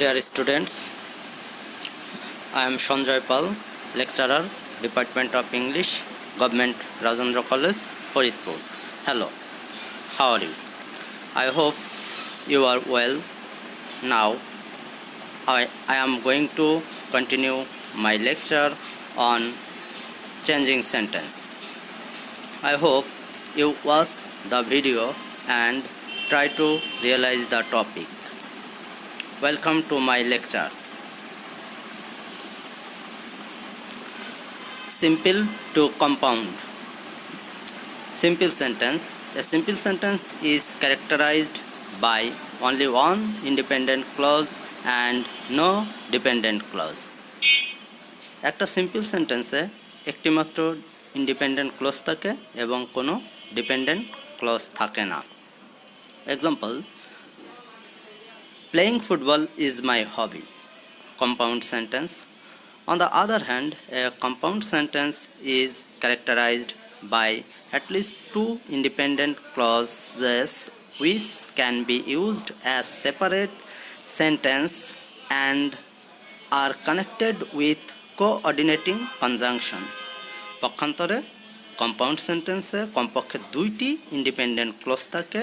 Dear students, I am Sanjay Pal, lecturer, Department of English, Government Rajendra College, Faridpur. Hello, how are you? I hope you are well. Now, I am going to continue my lecture on changing sentence. I hope you watch the video and try to realize the topic. Welcome to my lecture. Simple to compound. Simple sentence. A simple sentence is characterized by only one independent clause and no dependent clause. একটা simple সেন্টেন্সে একটি মাত্র independent clause থাকে এবং কোনো dependent clause থাকে না। Example, playing football is my hobby. Compound sentence. On the other hand, a compound sentence is characterized by at least two independent clauses which can be used as separate sentence and are connected with coordinating conjunction. পক্ষান্তরে compound সেন্টেন্সে কমপক্ষে দুইটি independent clause থাকে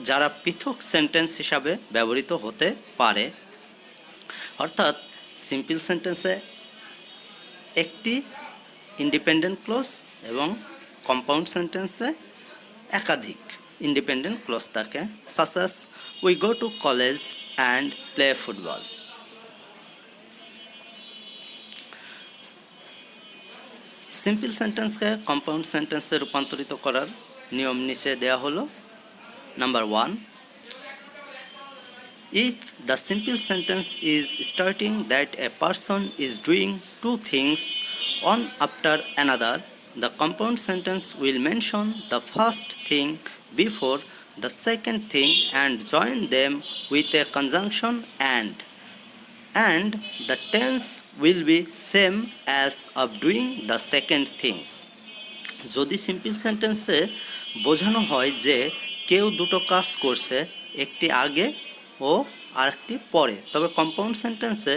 যারা পৃথক sentence হিসাবে ব্যবহৃত হতে পারে। অর্থাৎ সিম্পল সেন্টেন্সে একটি ইন্ডিপেন্ডেন্ট ক্লজ এবং কম্পাউন্ড সেন্টেন্সে একাধিক ইন্ডিপেন্ডেন্ট ক্লজ থাকে। such as we go to college and play football. Simple সেন্টেন্সকে কম্পাউন্ড সেন্টেন্সে রূপান্তরিত করার নিয়ম নিচে দেয়া হলো। Number 1, if the simple sentence is stating that a person is doing two things one after another, the compound sentence will mention the first thing before the second thing and join them with a conjunction and the tense will be same as of doing the second things. যদি simple সেন্টেন্সে বোঝানো হয় যে কেউ দুটো কাজ করছে, একটি আগে ও আরেকটি পরে, তবে কম্পাউন্ড সেন্টেন্সে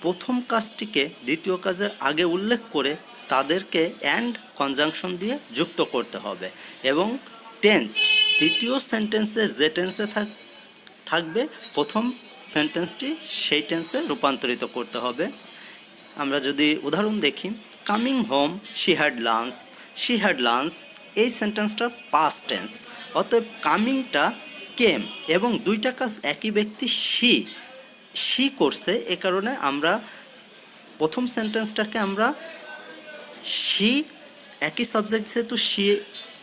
প্রথম কাজটিকে দ্বিতীয় কাজের আগে উল্লেখ করে তাদেরকে অ্যান্ড কনজাংশন দিয়ে যুক্ত করতে হবে এবং টেন্স দ্বিতীয় সেন্টেন্সে যে টেন্সে থাকবে প্রথম সেন্টেন্সটি সেই টেন্সে রূপান্তরিত করতে হবে। আমরা যদি উদাহরণ দেখি, coming home she had lunch, এই সেন্টেন্সটা পাস্ট টেন্স। অতএব কামিংটা কেম এবং দুইটা কাজ একই ব্যক্তি শি করছে, এ কারণে আমরা প্রথম সেন্টেন্সটাকে আমরা শি একই সাবজেক্ট যেহেতু শি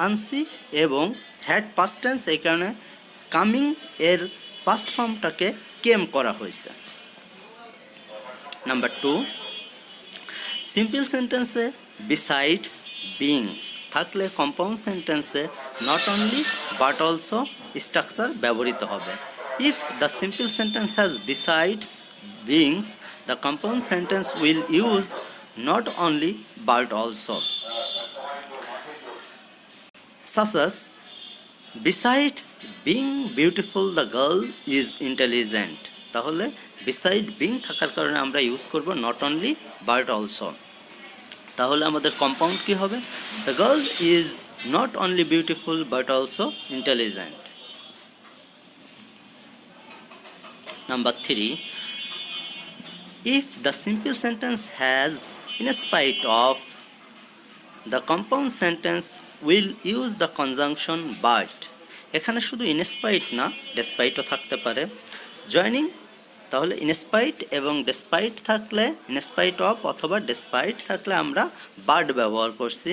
আনছি এবং হ্যাড পাস্ট টেন্স, এই কারণে কামিং এর পাস্ট ফর্মটাকে কেম করা হয়েছে। নাম্বার 2, সিম্পল সেন্টেন্সে বিসাইডস বিং থাকলে কম্পাউন্ড সেন্টেন্সে not only but also structure ব্যবহৃত হবে। If the simple sentence has besides beings, the compound sentence will use not only but also. such as besides being beautiful the girl is intelligent, তাহলে beside being থাকার কারণে আমরা use করব not only but also. তাহলে আমাদের compound কি হবে? The girl is not only beautiful but also intelligent. Number 3, if the simple sentence has in spite of, the compound sentence will use the conjunction but. এখানে শুধু in spite না, ডেসপাইটও থাকতে পারে। Joining, তাহলে ইনস্পাইট এবং ডেসপাইট থাকলে, ইনস্পাইট অফ অথবা despite থাকলে আমরা বাট ব্যবহার করছি।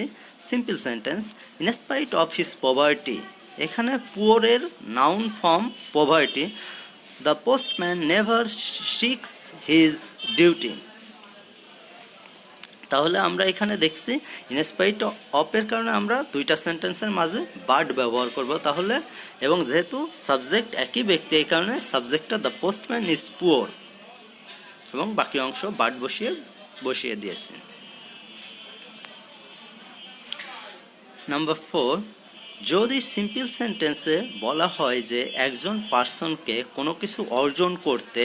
Simple sentence, in spite of his poverty, এখানে পুয়ারের noun form poverty. The postman never shirks his duty, তাহলে আমরা এখানে দেখছি ইনস্পাইট অফের কারণে আমরা দুইটা সেন্টেন্সের মাঝে বাট ব্যবহার করব। তাহলে এবং যেহেতু সাবজেক্ট একই ব্যক্তি, এই কারণে সাবজেক্টটা দ্য পোস্টম্যান ইজ পুয়ার এবং বাকি অংশ বাট বসিয়ে দিয়েছি। নাম্বার 4, যদি সিম্পল সেন্টেন্সে বলা হয় যে একজন পার্সনকে কোনো কিছু অর্জন করতে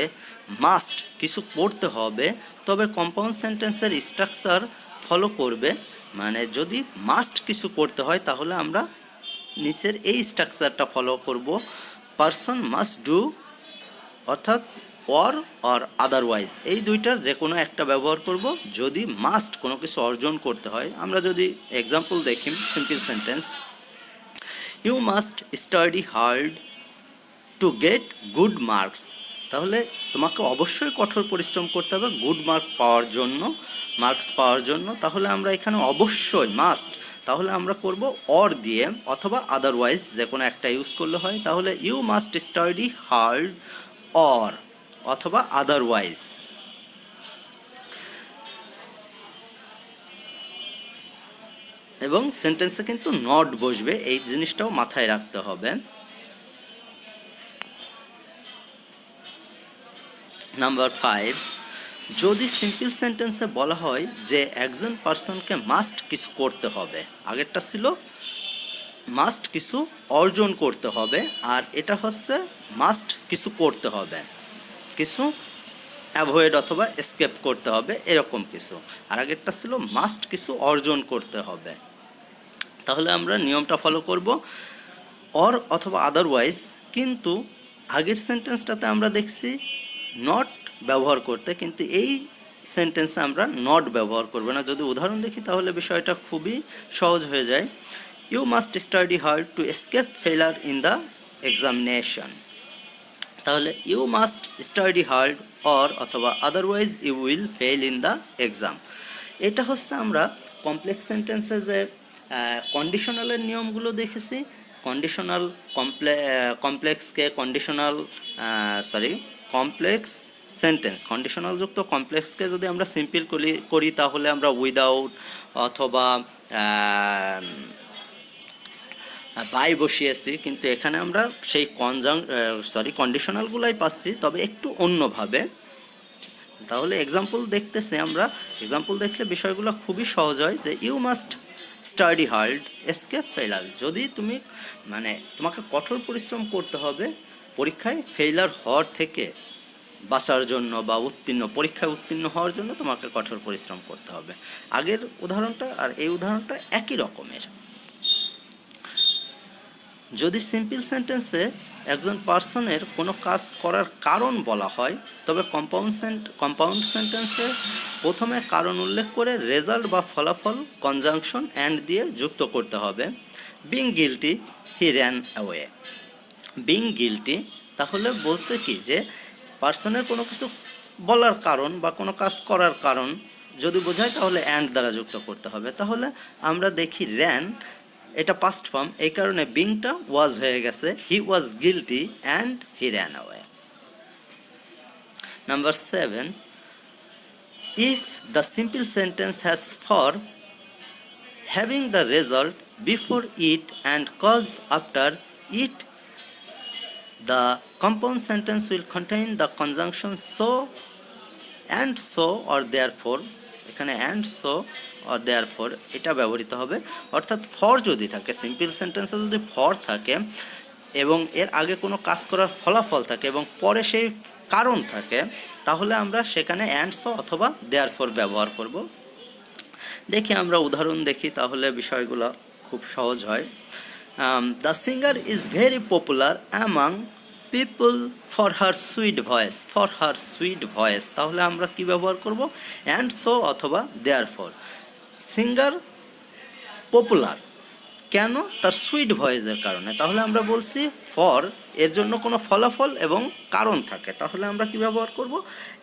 মাস্ট কিছু করতে হবে, তবে কম্পাউন্ড সেন্টেন্সের স্ট্রাকচার ফলো করবে। মানে যদি মাস্ট কিছু করতে হয় তাহলে আমরা নিচের এই স্ট্রাকচারটা ফলো করব। পার্সন মাস্ট ডু, অর্থাৎ অর আদারওয়াইজ, এই দুইটার যে কোনো একটা ব্যবহার করব যদি মাস্ট কোনো কিছু অর্জন করতে হয়। আমরা যদি এক্সাম্পল দেখি, simple sentence, you must study hard to get good marks, তাহলে তোমাকে অবশ্যই কঠোর পরিশ্রম করতে হবে গুড মার্ক পাওয়ার জন্য, মার্কস পাওয়ার জন্য। তাহলে আমরা এখানে অবশ্যই মাস্ট, তাহলে আমরা করব অর দিয়ে অথবা আদারওয়াইজ যে কোনো একটা ইউজ করলে হয়। তাহলে you must study hard or অথবা আদারওয়াইজ। এবং সেন্টেন্সে কিন্তু নট বসবে, এই জিনিসটাও মাথায় রাখতে হবে। নাম্বার 5, যদি সিম্পল সেন্টেন্সে বলা হয় যে একজন পার্সনকে মাস্ট কিছু করতে হবে, আগেরটা ছিল মাস্ট কিছু অর্জন করতে হবে, আর এটা হচ্ছে মাস্ট কিছু করতে হবে, কিছু অ্যাভয়েড অথবা এসকেপ করতে হবে, এরকম কিছু। আর আগেরটা ছিল মাস্ট কিছু অর্জন করতে হবে। তাহলে আমরা নিয়মটা ফলো করব অর অথবা আদারওয়াইজ। কিন্তু আগের সেন্টেন্সটাতে আমরা দেখছি নট ব্যবহার করতে, কিন্তু এই সেন্টেন্সে আমরা নট ব্যবহার করব না। যদি উদাহরণ দেখি তাহলে বিষয়টা খুবই সহজ হয়ে যায়। You must study hard to escape failure in the examination. তাহলে you must study hard or অথবা otherwise you will fail in the exam. এটা হচ্ছে আমরা কমপ্লেক্স সেন্টেন্সে যে কন্ডিশনালের নিয়মগুলো দেখেছি। কন্ডিশনাল কমপ্লেক্সকে কমপ্লেক্স সেন্টেন্স, কন্ডিশনাল যুক্ত কমপ্লেক্সকে যদি আমরা সিম্পল করি তাহলে আমরা উইদাউট অথবা বাই বসিয়েছি, কিন্তু এখানে আমরা সেই কন্ডিশনালগুলাই পাচ্ছি, তবে একটু অন্যভাবে। তাহলে এক্সাম্পল দেখতেছি আমরা, এক্সাম্পল দেখলে বিষয়গুলো খুবই সহজ হয়। যে you must study hard escape ফেলার, যদি তুমি তোমাকে কঠোর পরিশ্রম করতে হবে পরীক্ষায় ফেইলার হওয়ার থেকে বাঁচার জন্য বা পরীক্ষায় উত্তীর্ণ হওয়ার জন্য তোমাকে কঠোর পরিশ্রম করতে হবে। আগের উদাহরণটা আর এই উদাহরণটা একই রকমের। যদি সিম্পল সেন্টেন্সে একজন পার্সনের কোনো কাজ করার কারণ বলা হয়, তবে কম্পাউন্ড সেন্টেন্সে প্রথমে কারণ উল্লেখ করে রেজাল্ট বা ফলাফল কনজাংশন অ্যান্ড দিয়ে যুক্ত করতে হবে। বিং গিলটি হি র্যান অ্যাওয়ে। বিং গিলটি তাহলে বলছে কি যে পার্সনের কোনো কিছু বলার কারণ বা কোনো কাজ করার কারণ যদি বোঝায় তাহলে অ্যান্ড দ্বারা যুক্ত করতে হবে। তাহলে আমরা দেখি র্যান, এটা পাস্ট ফর্ম, এই কারণে বিংটা ওয়াজ হয়ে গেছে, he was guilty and he ran away. Number 7, if the simple sentence has for having the result before it and cause after it, the compound sentence will contain the conjunction so and so or therefore। এখানে and so or therefore এটা ব্যবহৃত হবে। অর্থাৎ for যদি থাকে, simple সেন্টেন্সে যদি for থাকে এবং এর আগে কোনো কাজ করার ফলাফল থাকে এবং পরে সেই কারণ থাকে, তাহলে আমরা সেখানে and so অথবা therefore ব্যবহার করব। দেখি আমরা উদাহরণ দেখি, তাহলে বিষয়গুলো খুব সহজ হয়। The singer is very popular among people for her sweet voice. For her sweet voice, তাহলে আমরা কি ব্যবহার করব? অ্যান্ড সো অথবা দেয়ারফর। সিঙ্গার পপুলার কেন? তার সুইট ভয়েসের কারণে। তাহলে আমরা বলছি ফর, এর জন্য কোনো ফলাফল এবং কারণ থাকে, তাহলে আমরা কি ব্যবহার করব?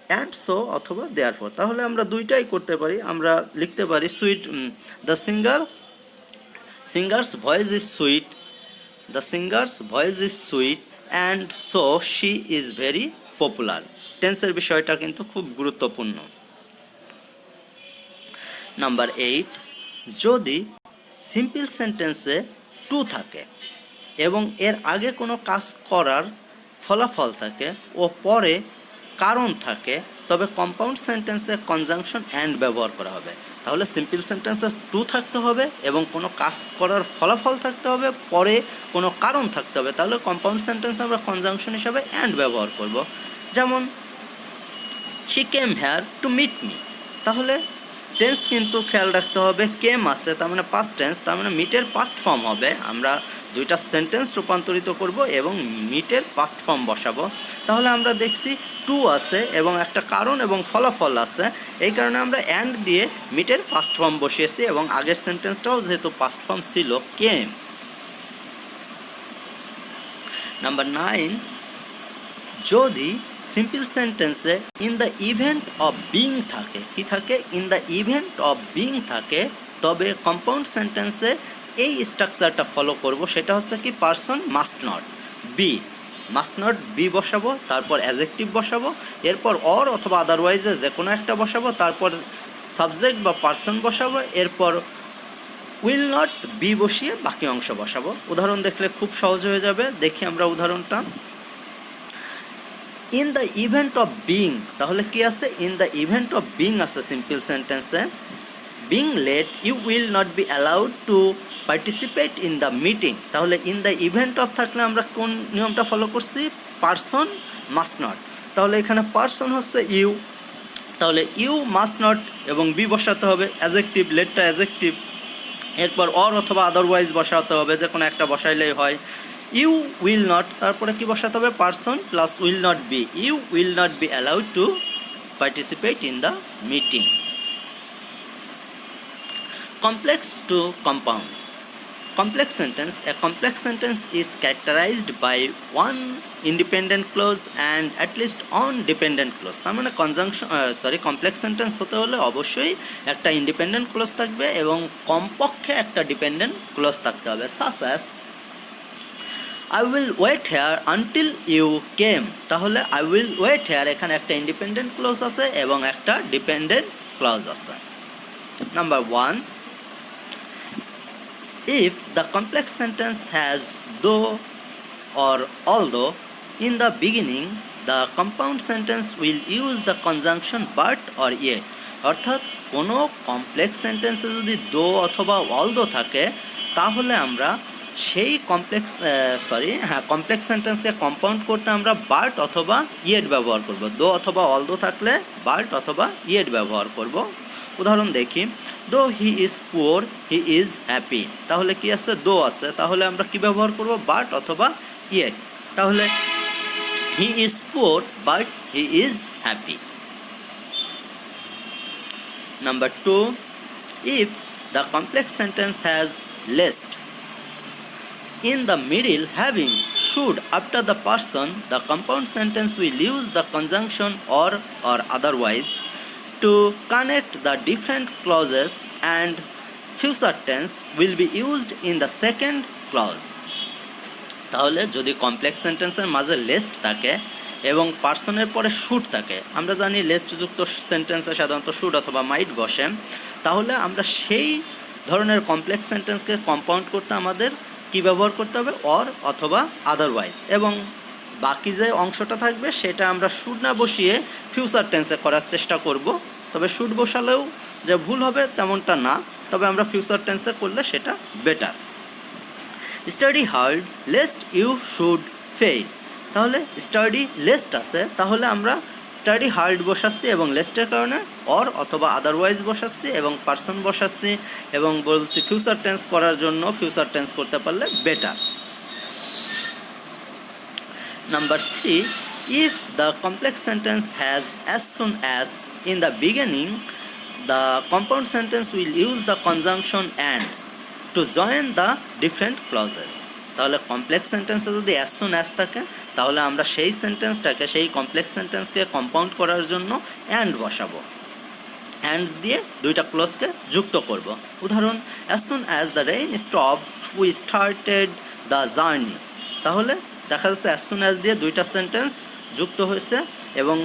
অ্যান্ড সো অথবা দেয়ারফর। তাহলে আমরা দুইটাই করতে পারি, আমরা লিখতে পারি sweet, the singers voice is sweet, the singers voice is sweet and so she is very popular. টেন্সের বিষয়টা কিন্তু খুব গুরুত্বপূর্ণ। নাম্বার 8, যদি সিম্পল সেন্টেন্সে টু থাকে এবং এর আগে কোনো কাজ করার ফলাফল থাকে ও পরে কারণ থাকে, তবে কম্পাউন্ড সেন্টেন্সে কনজাংশন অ্যান্ড ব্যবহার করা হবে। তাহলে সিম্পল সেন্টেন্সে টু থাকতে হবে এবং কোনো কাজ করার ফলাফল থাকতে হবে, পরে কোনো কারণ থাকতে হবে। তাহলে কম্পাউন্ড সেন্টেন্সে আমরা কনজাংশন হিসাবে অ্যান্ড ব্যবহার করব। যেমন she came here to meet me, তাহলে টেন্স কিন্তু খেয়াল রাখতে হবে, কেম আছে তার মানে পাস্ট টেন্স, তার মানে মিটের পাস্ট ফর্ম হবে। আমরা দুইটা সেন্টেন্স রূপান্তরিত করব এবং মিটের পাস্ট ফর্ম বসাবো। তাহলে আমরা দেখছি টু আছে এবং একটা কারণ এবং ফলাফল আছে, এই কারণে আমরা অ্যান্ড দিয়ে মিটের পাস্ট ফর্ম বসিয়েছি এবং আগের সেন্টেন্সটাও যেহেতু পাস্ট ফর্ম ছিল কেম। নাম্বার 9, যদি সিম্পল সেন্টেন্সে in the event of being থাকে, কি থাকে? In the event of being থাকে, তবে কম্পাউন্ড সেন্টেন্সে এই স্ট্রাকচারটা ফলো করব। সেটা হচ্ছে কি, person must not be, must not be বসাবো, তারপর অ্যাডজেক্টিভ বসাবো, এরপর অর অথবা আদারওয়াইজে যে কোনো একটা বসাবো, তারপর সাবজেক্ট বা পারসন বসাবো, এরপর উইল নট বি বসিয়ে বাকি অংশ বসাবো। উদাহরণ দেখলে খুব সহজ হয়ে যাবে। দেখি আমরা উদাহরণটা। In the event of being, তাহলে কি আছে? In the event of being আছে সিম্পল সেন্টেন্সে। Being late you will not be allowed to participate in the meeting, তাহলে ইন দ্য ইভেন্ট অফ থাকলে আমরা কোন নিয়মটা ফলো করছি? Person must not. তাহলে এখানে পারসন হচ্ছে ইউ, তাহলে ইউ মাস্ট নট এবং বি বসাতে হবে, অ্যাডজেক্টিভ, লেটটা অ্যাডজেক্টিভ, এরপর অর অথবা আদারওয়াইজ বসাতে হবে, যে কোনো একটা বসাইলেই হয়। ইউ উইল নট, তারপরে কি বসাতে হবে? Person plus will not be, you will not be allowed to participate in the meeting. Complex to compound. Complex sentence. A complex sentence is characterized by one independent clause and at least one dependent clause. তার মানে complex sentence হতে হলে অবশ্যই একটা independent close থাকবে এবং কমপক্ষে একটা ডিপেন্ডেন্ট ক্লোজ থাকতে হবে। such as I will wait here until you came, তাহলে I will wait here এখানে একটা ইন্ডিপেন্ডেন্ট ক্লোজ আছে এবং একটা ডিপেন্ডেন্ট ক্লোজ আছে। Number 1, if the complex sentence has though or although in the beginning, the compound sentence will use the conjunction but or yet, অর্থাৎ কোনো complex সেন্টেন্সে যদি দো অথবা অলদো থাকে, তাহলে আমরা সেই কমপ্লেক্স সেন্টেন্সকে কম্পাউন্ড করতে আমরা বাট অথবা ইয়েট ব্যবহার করব। দো অথবা অলদো থাকলে বাট অথবা ইয়েট ব্যবহার করব। উদাহরণ দেখি। দো হি is poor he is happy, তাহলে কি আছে? দো আছে, তাহলে আমরা কি ব্যবহার করব? বাট অথবা ইয়েট। তাহলে he is poor but he is happy. Number 2, if the complex sentence has lest in the middle having should after the person, the compound sentence will use the conjunction or otherwise to connect the different clauses and future tense will be used in the second clause. তাহলে যদি complex সেন্টেন্সের মাঝে least থাকে এবং পার্সনের পরে should থাকে, আমরা জানি লেস্টযুক্ত সেন্টেন্সে সাধারণত শুড অথবা মাইট বসে, তাহলে আমরা সেই ধরনের কমপ্লেক্স সেন্টেন্সকে কম্পাউন্ড করতে আমাদের কি ব্যবহার করতে হবে? অর অথবা আদারওয়াইজ, এবং বাকি যে অংশটা থাকবে সেটা আমরা শুড না বসিয়ে ফিউচার টেন্সে করার চেষ্টা করব। তবে শুড বসালেও যে ভুল হবে তেমনটা না, তবে আমরা ফিউচার টেন্সে করলে সেটা better. Study hard lest you should fail, তাহলে স্টাডি লেস্ট আছে, তাহলে আমরা স্টাডি হার্ড বসাচ্ছি এবং লেস্টের কারণে অর অথবা আদারওয়াইজ বসাচ্ছি এবং পারসন বসাচ্ছি এবং বলছি ফিউচার টেন্স করার জন্য ফিউচার টেন্স করতে পারলে better. Number 3, if the complex sentence has as soon as in the beginning, the compound sentence will use the conjunction and to join the different clauses. তাহলে complex সেন্টেন্সে যদি as soon as থাকে, তাহলে আমরা সেই সেন্টেন্সটাকে, সেই কমপ্লেক্স সেন্টেন্সকে কম্পাউন্ড করার জন্য অ্যান্ড বসাবো, অ্যান্ড দিয়ে দুইটা ক্লোজকে যুক্ত করব। উদাহরণ, as soon as the rain stop we started the journey, তাহলে দেখা যাচ্ছে অ্যাজ সুন অ্যাজ দিয়ে দুইটা সেন্টেন্স যুক্ত হয়েছে এবং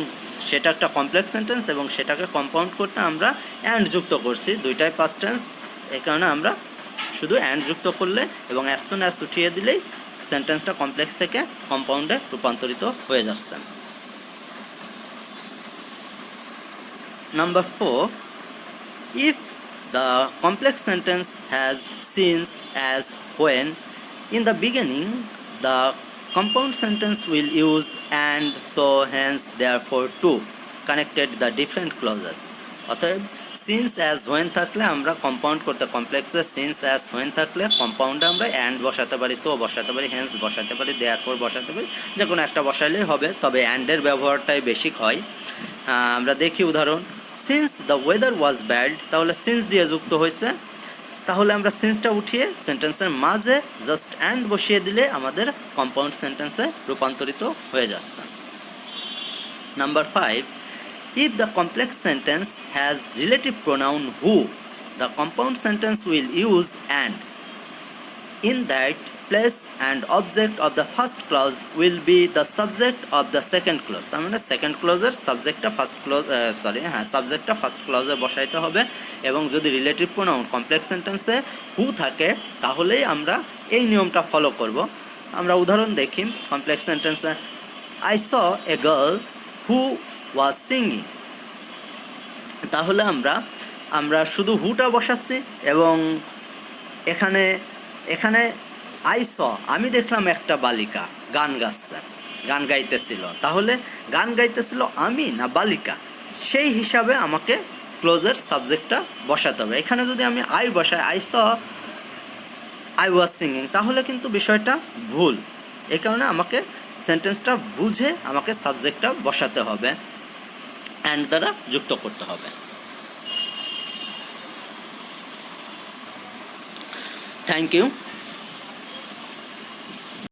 সেটা একটা কমপ্লেক্স সেন্টেন্স এবং সেটাকে কম্পাউন্ড করতে আমরা অ্যান্ড যুক্ত করছি, দুইটাই পাস্ট টেন্স, এই কারণে আমরা শুধু অ্যান্ড যুক্ত করলে এবং অ্যাজ সুন অ্যাজ উঠিয়ে দিলেই সেন্টেন্সটা কমপ্লেক্স থেকে কম্পাউন্ডে রূপান্তরিত হয়ে যাচ্ছে। Number 4, if the complex sentence has since, as, when in the beginning, the compound sentence will use and, so, hence, therefore, to connected the different clauses. অতএব সিন্স অ্যাজ হোয়েন থাকলে আমরা কম্পাউন্ড করতে, কমপ্লেক্সে since as when থাকলে কম্পাউন্ডে আমরা and বসাতে পারি, so বসাতে পারি, হেন্স বসাতে পারি, দেয়ারফর বসাতে পারি, যে কোনো একটা বসাইলেই হবে। তবে অ্যান্ডের ব্যবহারটাই বেশি হয়। আমরা দেখি উদাহরণ, since the weather was bad, তাহলে সিন্স দিয়ে যুক্ত হয়েছে, তাহলে আমরা সিন্সটা উঠিয়ে সেন্টেন্সের মাঝে জাস্ট অ্যান্ড বসিয়ে দিলে আমাদের কম্পাউন্ড সেন্টেন্সে রূপান্তরিত হয়ে যাচ্ছে। Number 5, if the complex sentence has relative pronoun who, the compound sentence will use and. In that place and object of the first clause will be the subject of the second clause. তার মানে second ক্লজের সাবজেক্টটা first clause, সাবজেক্টটা first ক্লজে বসাইতে হবে। এবং যদি relative pronoun complex সেন্টেন্সে হু থাকে তাহলেই আমরা এই নিয়মটা ফলো করব। আমরা উদাহরণ দেখি কমপ্লেক্স সেন্টেন্সে, I saw a girl who was singing, তাহলে আমরা শুধু হুটা বসাচ্ছি এবং এখানে আই স, আমি দেখলাম একটা বালিকা গান গাইতেছিল, তাহলে গান গাইতেছিল আমি না বালিকা, সেই হিসাবে আমাকে ক্লোজের সাবজেক্টটা বসাতে হবে। এখানে যদি আমি আই বসাই, I saw I was singing, তাহলে কিন্তু বিষয়টা ভুল। এই কারণে আমাকে সেন্টেন্সটা বুঝে আমাকে সাবজেক্টটা বসাতে হবে, অ্যান্ড দ্বারা যুক্ত করতে হবে। Thank you.